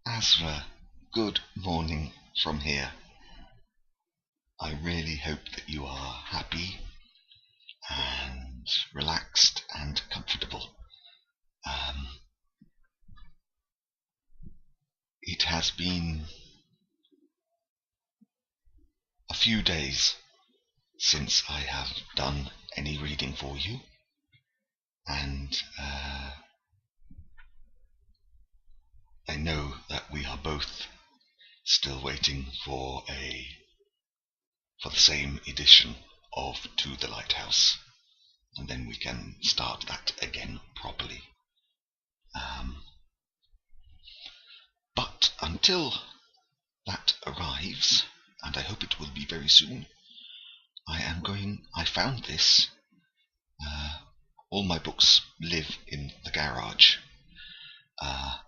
Azra, good morning from here. I really hope that you are happy and relaxed and comfortable. Um, it has been a few days since I have done any reading for you, and I know that we are both still waiting for the same edition of To the Lighthouse, and then we can start that again properly. But until that arrives, and I hope it will be very soon, I found this. All my books live in the garage,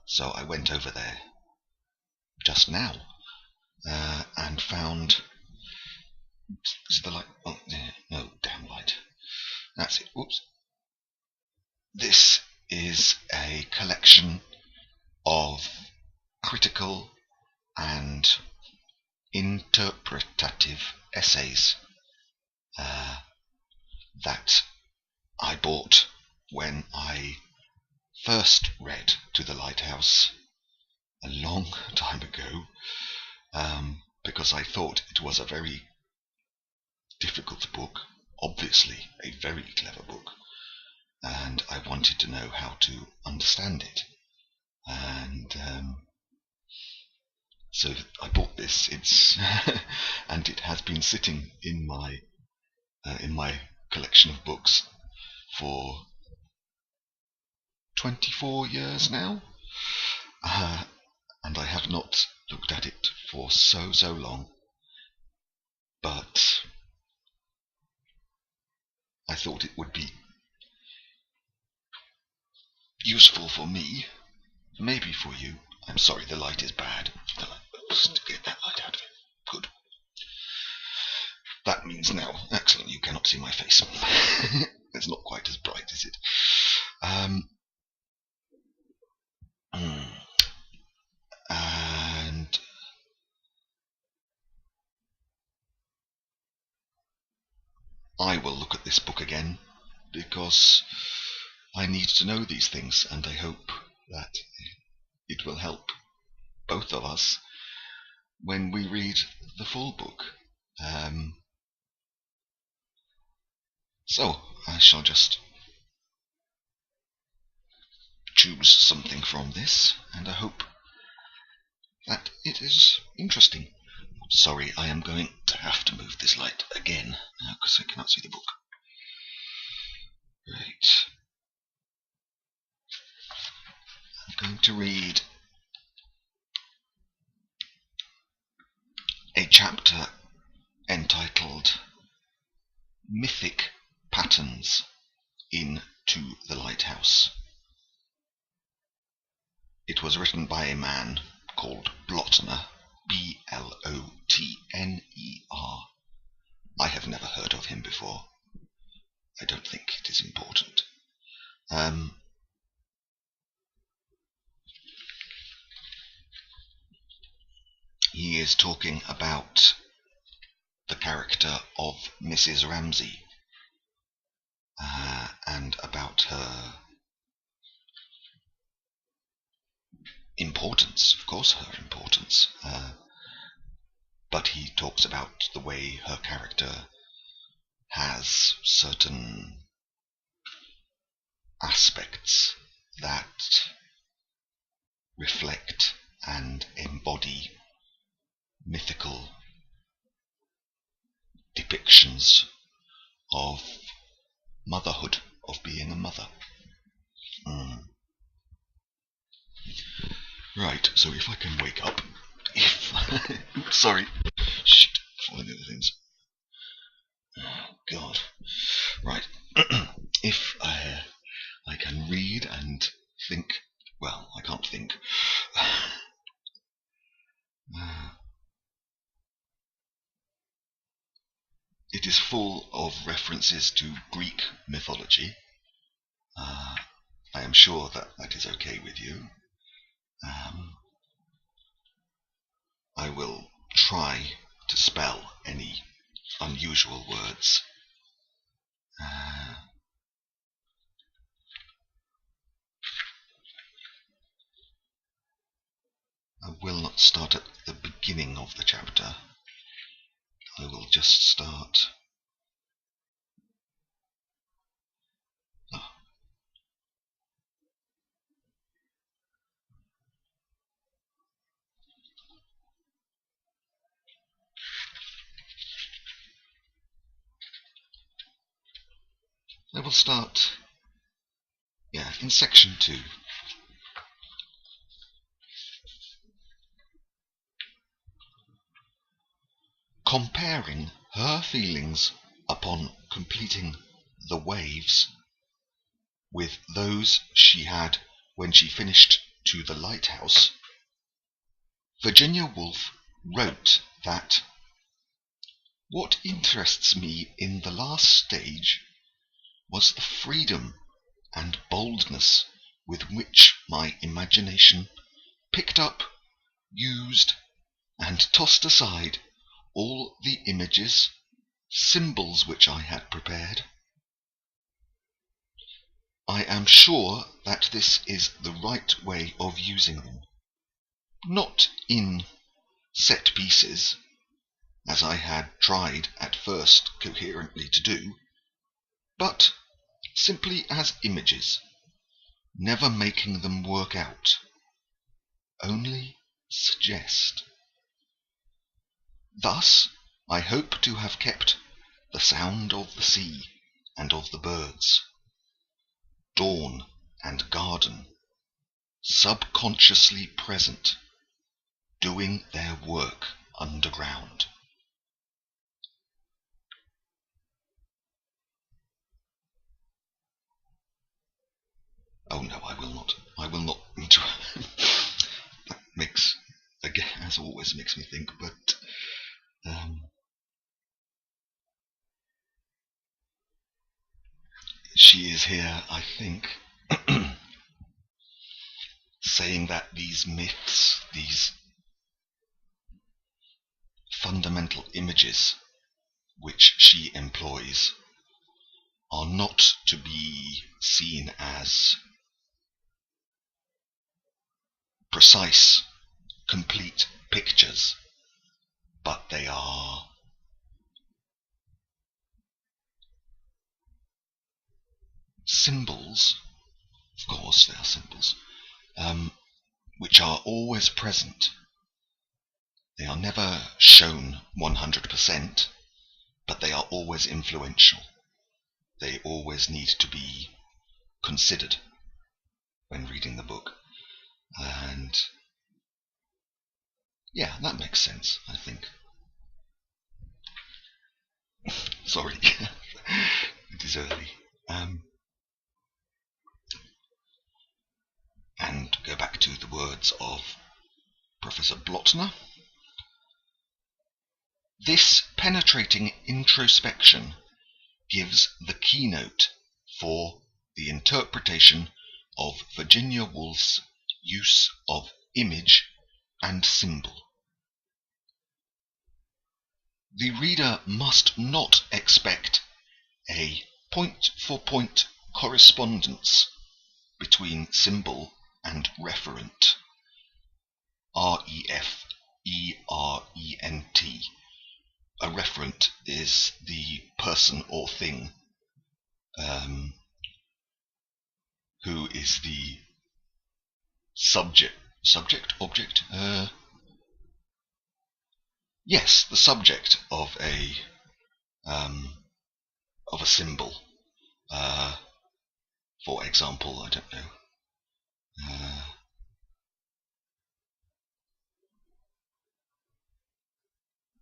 so I went over there just now and found. Is the light? Oh, no, damn light. That's it. Whoops. This is a collection of critical and interpretative essays that I bought when I first read To the Lighthouse a long time ago, because I thought it was a very difficult book, obviously a very clever book, and I wanted to know how to understand it. And so I bought this. It's and it has been sitting in my collection of books for 24 years now, and I have not looked at it for so long. But I thought it would be useful for me, maybe for you. I'm sorry, the light is bad. Just get that light out of it. Good. That means now, excellent, you cannot see my face. It's not quite as bright, is it? And I will look at this book again because I need to know these things, and I hope that it will help both of us when we read the full book. So I shall just choose something from this, and I hope that it is interesting. Sorry, I am going to have to move this light again because I cannot see the book. Right. I'm going to read a chapter entitled Mythic Patterns in To the Lighthouse. It was written by a man called Blotner, Blotner. I have never heard of him before. I don't think it is important. He is talking about the character of Mrs. Ramsay and about her importance, of course her importance, but he talks about the way her character has certain aspects that reflect and embody mythical depictions of motherhood, of being a mother. Right, so if I can wake up, oops, sorry, shit, falling over things. Oh, God. Right, if I can read and think, well, I can't think. It is full of references to Greek mythology. I am sure that is okay with you. try to spell any unusual words. I will not start at the beginning of the chapter. I will just start. I will start, in section 2. Comparing her feelings upon completing the waves with those she had when she finished To the Lighthouse, Virginia Woolf wrote that what interests me in the last stage was the freedom and boldness with which my imagination picked up, used, and tossed aside all the images, symbols which I had prepared. I am sure that this is the right way of using them, not in set pieces, as I had tried at first coherently to do, but simply as images, never making them work out, only suggest. Thus I hope to have kept the sound of the sea and of the birds, dawn and garden, subconsciously present, doing their work underground. Oh no, I will not. I will not. That makes, again, as always, makes me think, but she is here, I think, saying that these myths, these fundamental images which she employs, are not to be seen as precise, complete pictures, but they are symbols, of course they are symbols, which are always present. They are never shown 100%, but they are always influential. They always need to be considered when reading the book. And yeah, that makes sense, I think. Sorry, it is early. And go back to the words of Professor Blotner. This penetrating introspection gives the keynote for the interpretation of Virginia Woolf's use of image and symbol. The reader must not expect a point-for-point correspondence between symbol and referent, R-E-F-E-R-E-N-T. A referent is the person or thing who is the object? Yes, the subject of a symbol. For example, I don't know.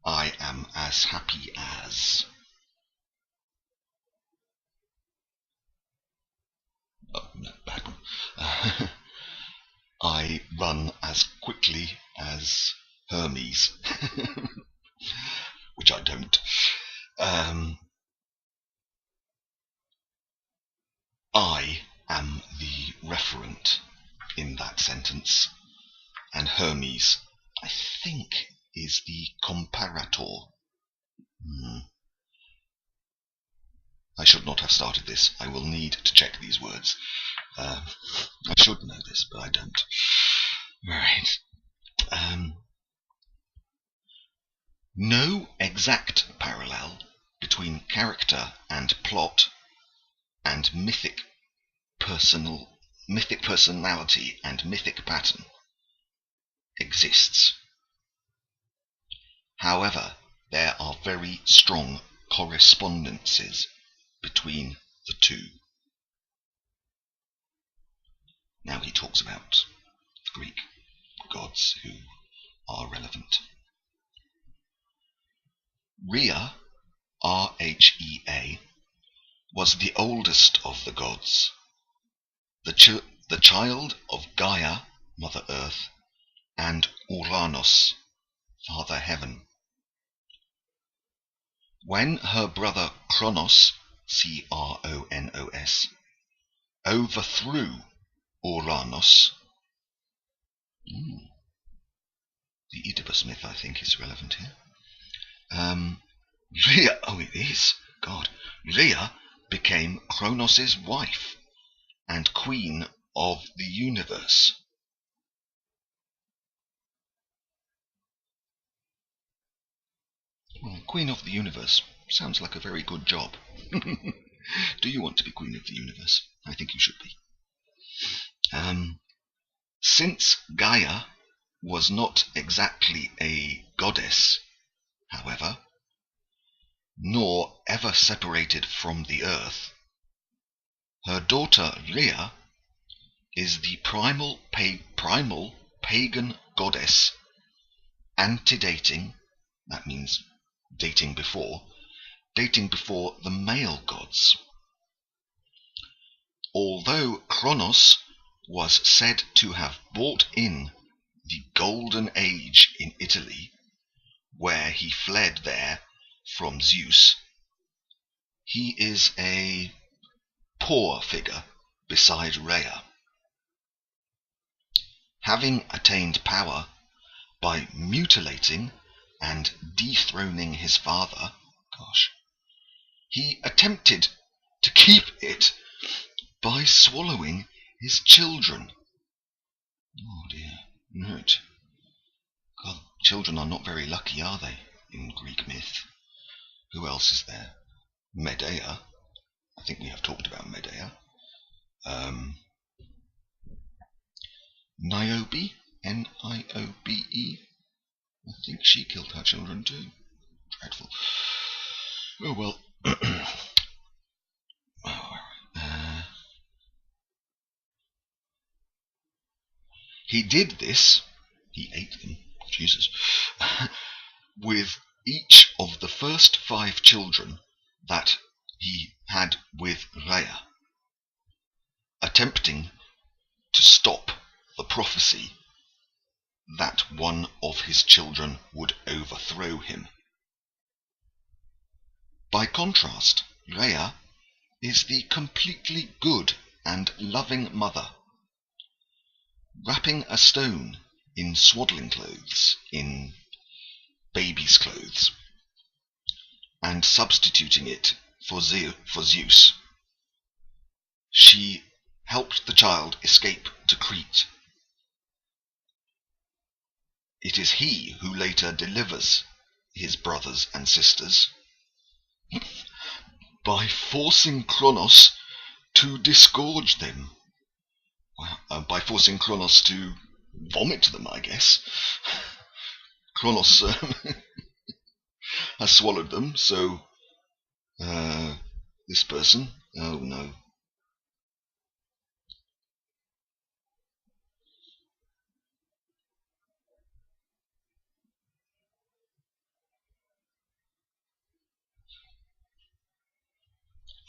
I am as happy as. Oh, no, bad one. I run as quickly as Hermes, which I don't. I am the referent in that sentence, and Hermes, I think, is the comparator. I should not have started this. I will need to check these words. I should know this, but I don't. Right. No exact parallel between character and plot and mythic personality and mythic pattern exists. However, there are very strong correspondences between the two. Now he talks about Greek gods who are relevant. Rhea, Rhea, was the oldest of the gods, the child of Gaia, Mother Earth, and Uranos, Father Heaven. When her brother Kronos, Kronos, overthrew Uranos, the Oedipus myth, I think, is relevant here. Rhea, it is, God. Rhea became Kronos' wife and queen of the universe. Well, queen of the universe sounds like a very good job. Do you want to be queen of the universe? I think you should be. Since Gaia was not exactly a goddess, however, nor ever separated from the earth, her daughter Rhea is the primal pagan goddess, antedating, that means dating before the male gods. Although Kronos was said to have brought in the Golden Age in Italy, where he fled there from Zeus, he is a poor figure beside Rhea. Having attained power by mutilating and dethroning his father, he attempted to keep it by swallowing his children. Oh dear. Right. God, children are not very lucky, are they, in Greek myth? Who else is there? Medea. I think we have talked about Medea. Niobe, Niobe. I think she killed her children too. Dreadful. Oh well. He did this, he ate them, Jesus, with each of the first 5 children that he had with Rhea, attempting to stop the prophecy that one of his children would overthrow him. By contrast, Rhea is the completely good and loving mother, wrapping a stone in swaddling clothes, in baby's clothes, and substituting it for Zeus. She helped the child escape to Crete. It is he who later delivers his brothers and sisters by forcing Kronos to disgorge them. By forcing Kronos to vomit them, I guess. Kronos has swallowed them, so this person, oh no.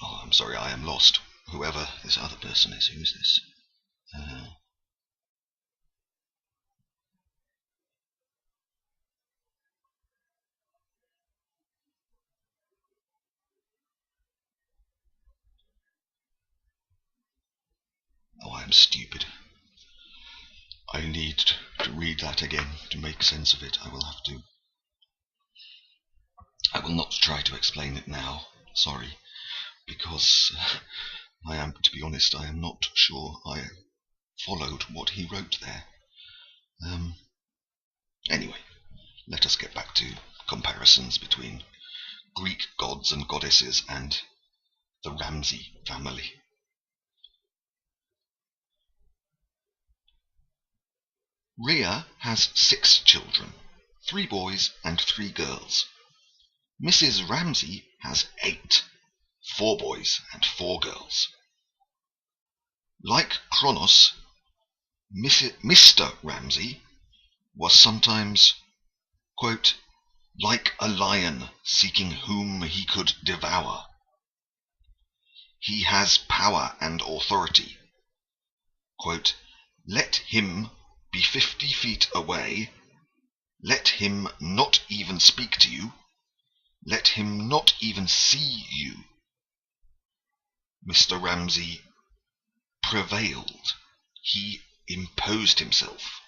Oh, I'm sorry, I am lost. Whoever this other person is, who is this? Oh, I am stupid. I need to read read that again to make sense of it. I will have to. I will not try to explain it now, sorry, because to be honest, I am not sure I followed what he wrote there. Anyway, let us get back to comparisons between Greek gods and goddesses and the Ramsay family. Rhea has 6 children, 3 boys and 3 girls. Mrs. Ramsay has 8, 4 boys and 4 girls. Like Kronos, Mr. Ramsay was sometimes, quote, like a lion seeking whom he could devour. He has power and authority. Quote, let him be 50 feet away. Let him not even speak to you. Let him not even see you. Mr. Ramsay prevailed. He imposed himself.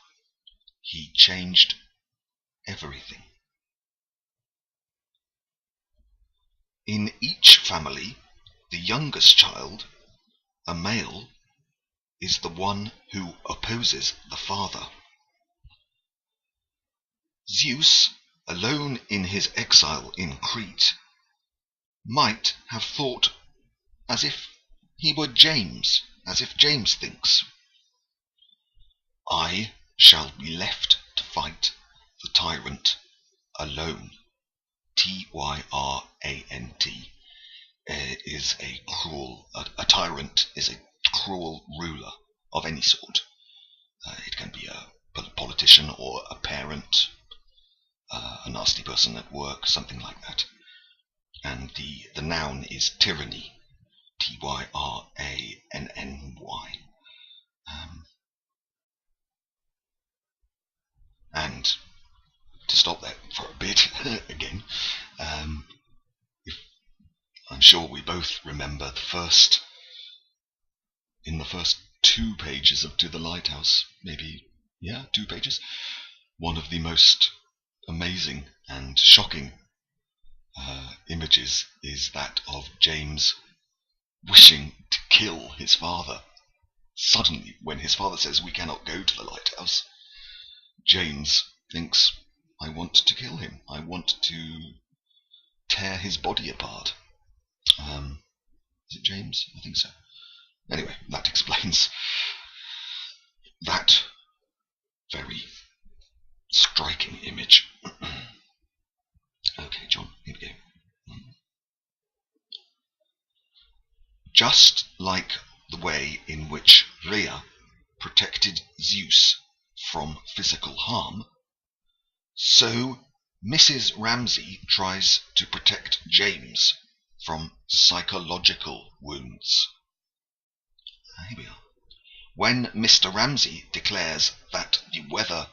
He changed everything. In each family, the youngest child, a male, is the one who opposes the father. Zeus, alone in his exile in Crete, might have thought as if he were James, as if James thinks. I shall be left to fight the tyrant alone. Tyrant is a cruel, a tyrant is a cruel ruler of any sort. It can be a politician or a parent, a nasty person at work, something like that. And the noun is tyranny, Tyrannny. And to stop that for a bit again, I'm sure we both remember in the first 2 pages of To the Lighthouse, maybe, 2 pages, one of the most amazing and shocking images is that of James wishing to kill his father. Suddenly, when his father says we cannot go to the lighthouse, James thinks, I want to kill him. I want to tear his body apart. Is it James? I think so. Anyway, that explains that very striking image. Okay, John, here we go. Just like the way in which Rhea protected Zeus from physical harm, so Mrs. Ramsay tries to protect James from psychological wounds. Here we are. When Mr. Ramsay declares that the weather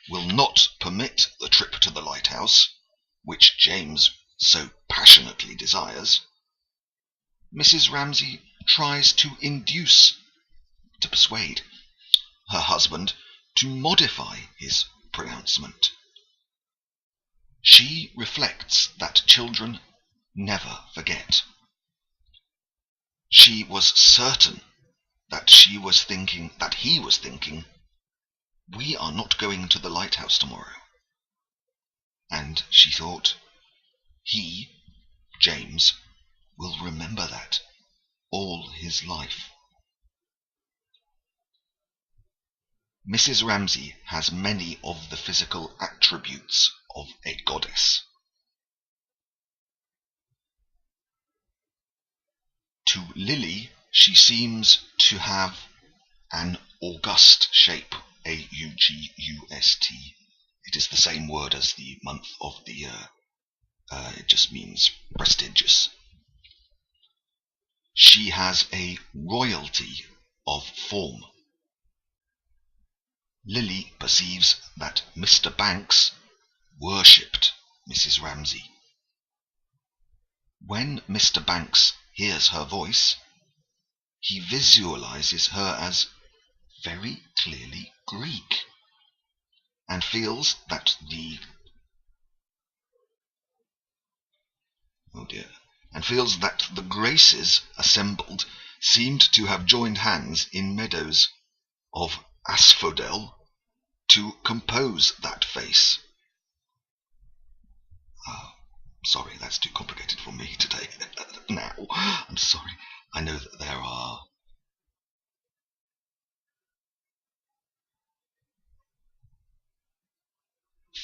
will not permit the trip to the lighthouse, which James so passionately desires, Mrs. Ramsay tries to persuade her husband to modify his pronouncement. She reflects that children never forget. She was certain that he was thinking, we are not going to the lighthouse tomorrow. And she thought, he, James, will remember that all his life. Mrs. Ramsay has many of the physical attributes of a goddess. To Lily, she seems to have an august shape, August. It is the same word as the month of the year. It just means prestigious. She has a royalty of form. Lily perceives that Mr. Banks worshipped Mrs. Ramsay. When Mr. Banks hears her voice, he visualizes her as very clearly Greek. and feels that the Graces assembled seemed to have joined hands in meadows of asphodel to compose that face. Sorry, that's too complicated for me today. Now, I'm sorry. I know that there are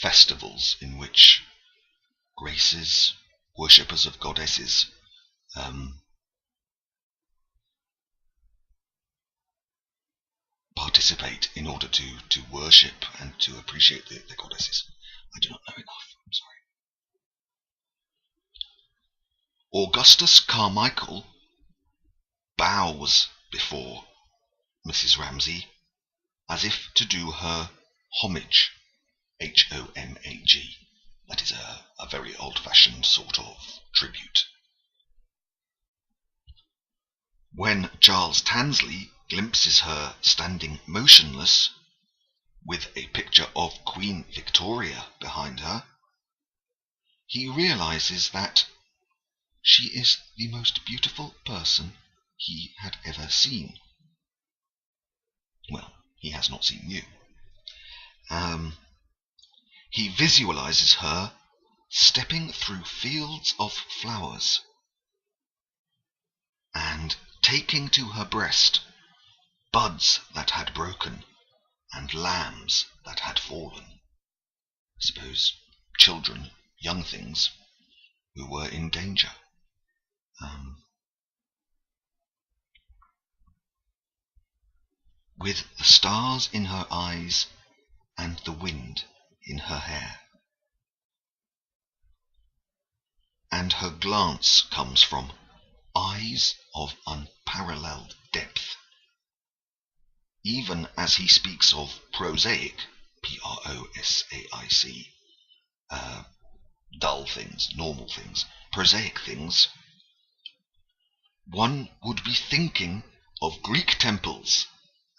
festivals in which Graces, worshippers of goddesses, participate in order to worship and to appreciate the goddesses. I do not know enough. I'm sorry. Augustus Carmichael bows before Mrs. Ramsay as if to do her homage. Homag. That is a very old-fashioned sort of tribute. When Charles Tansley glimpses her standing motionless, with a picture of Queen Victoria behind her, he realizes that she is the most beautiful person he had ever seen. Well, he has not seen you. He visualizes her stepping through fields of flowers and taking to her breast buds that had broken and lambs that had fallen. I suppose children, young things, who were in danger. With the stars in her eyes and the wind in her hair. And her glance comes from eyes of unparalleled depth. Even as he speaks of prosaic, Prosaic, dull things, normal things, prosaic things, one would be thinking of Greek temples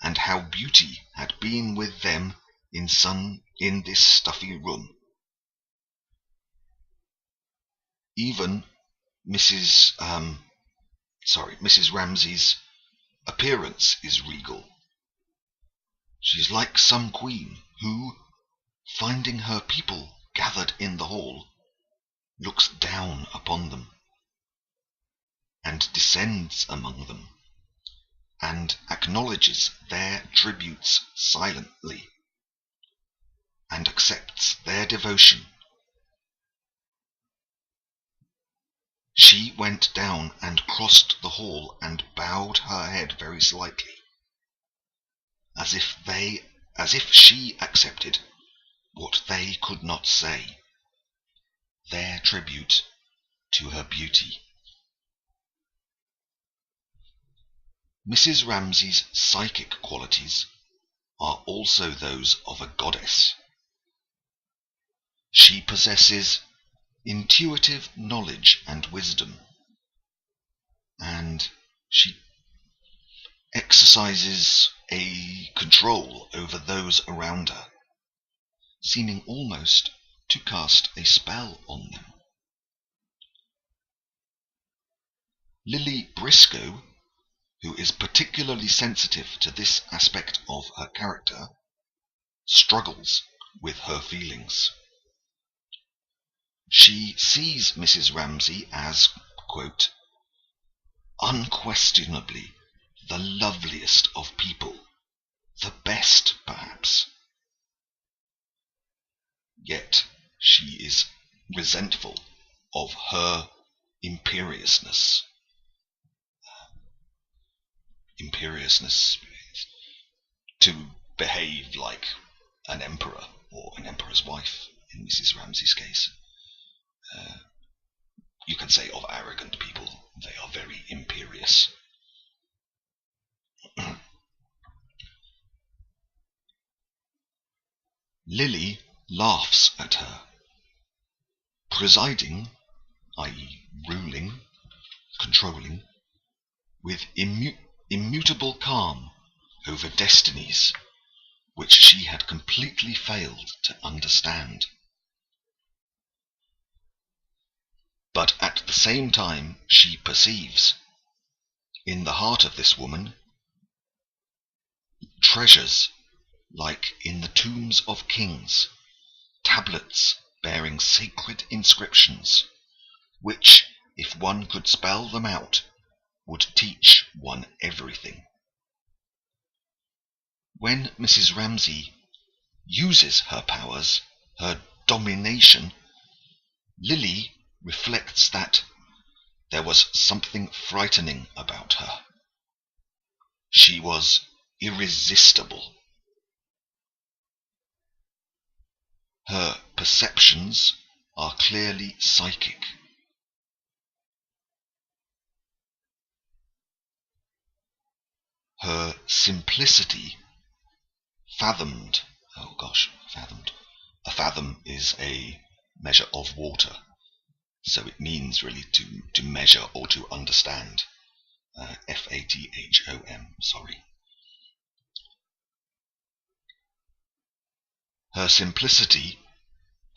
and how beauty had been with them in this stuffy room. Even Mrs. Ramsay's appearance is regal. She's like some queen who, finding her people gathered in the hall, looks down upon them and descends among them and acknowledges their tributes silently and accepts their devotion. She went down and crossed the hall and bowed her head very slightly, as if she accepted what they could not say, their tribute to her beauty. Mrs. Ramsay's psychic qualities are also those of a goddess. She possesses intuitive knowledge and wisdom, and she exercises a control over those around her, seeming almost to cast a spell on them. Lily Briscoe, who is particularly sensitive to this aspect of her character, struggles with her feelings. She sees Mrs. Ramsay as, quote, unquestionably the loveliest of people, the best, perhaps. Yet she is resentful of her imperiousness. Imperiousness to behave like an emperor or an emperor's wife in Mrs. Ramsay's case. You can say of arrogant people, they are very imperious. Lily laughs at her, presiding, i.e. ruling, controlling, with immutable calm over destinies which she had completely failed to understand. But at the same time, she perceives, in the heart of this woman, treasures like in the tombs of kings, tablets bearing sacred inscriptions, which, if one could spell them out, would teach one everything. When Mrs. Ramsay uses her powers, her domination, Lily reflects that there was something frightening about her. She was irresistible. Her perceptions are clearly psychic. Her simplicity, fathomed. A fathom is a measure of water. So it means really to measure or to understand. Fathom, sorry. Her simplicity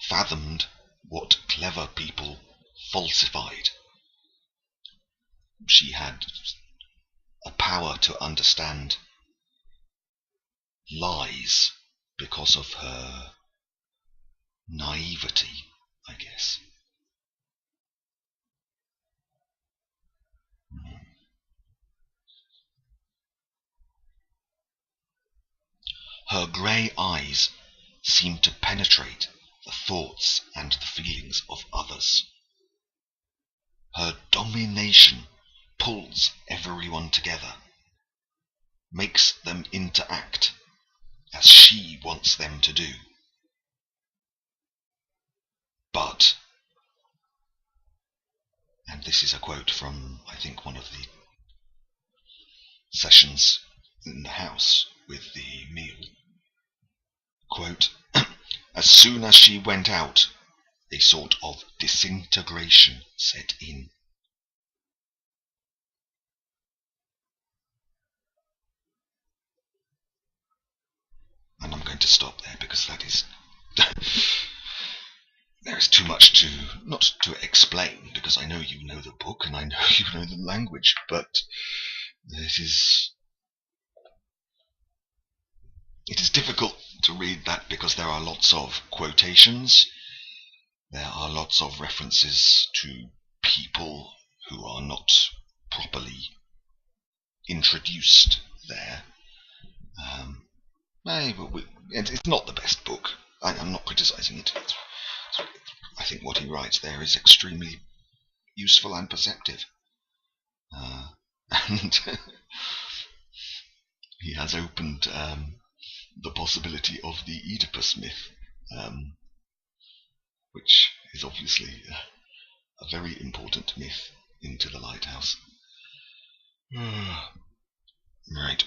fathomed what clever people falsified. She had a power to understand lies because of her naivety, I guess. Her grey eyes seem to penetrate the thoughts and the feelings of others. Her domination pulls everyone together, makes them interact as she wants them to do. But, and this is a quote from, I think, one of the sessions in the house with the meal, quote, as soon as she went out, a sort of disintegration set in. And I'm going to stop there because that is there is too much not to explain, because I know you know the book and I know you know the language, but it is difficult to read that because there are lots of quotations, there are lots of references to people who are not properly introduced there. It's not the best book. I'm not criticising it. I think what he writes there is extremely useful and perceptive. And he has opened the possibility of the Oedipus myth, which is obviously a very important myth into the lighthouse. Right.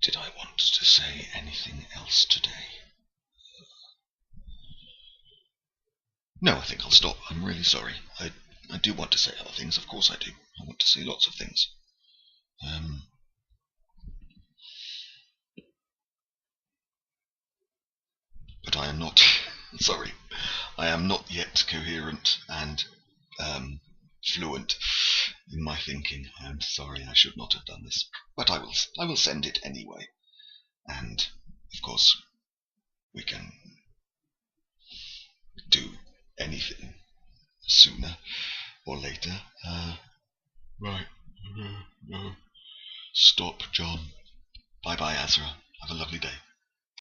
Did I want to say anything else today? No, I think I'll stop. I'm really sorry. I do want to say other things, of course I do. I want to say lots of things. But I am not, sorry, I am not yet coherent and fluent in my thinking. I am sorry, I should not have done this. But I will send it anyway. And, of course, we can do anything sooner or later. Right. No. Stop, John. Bye-bye, Azra. Have a lovely day.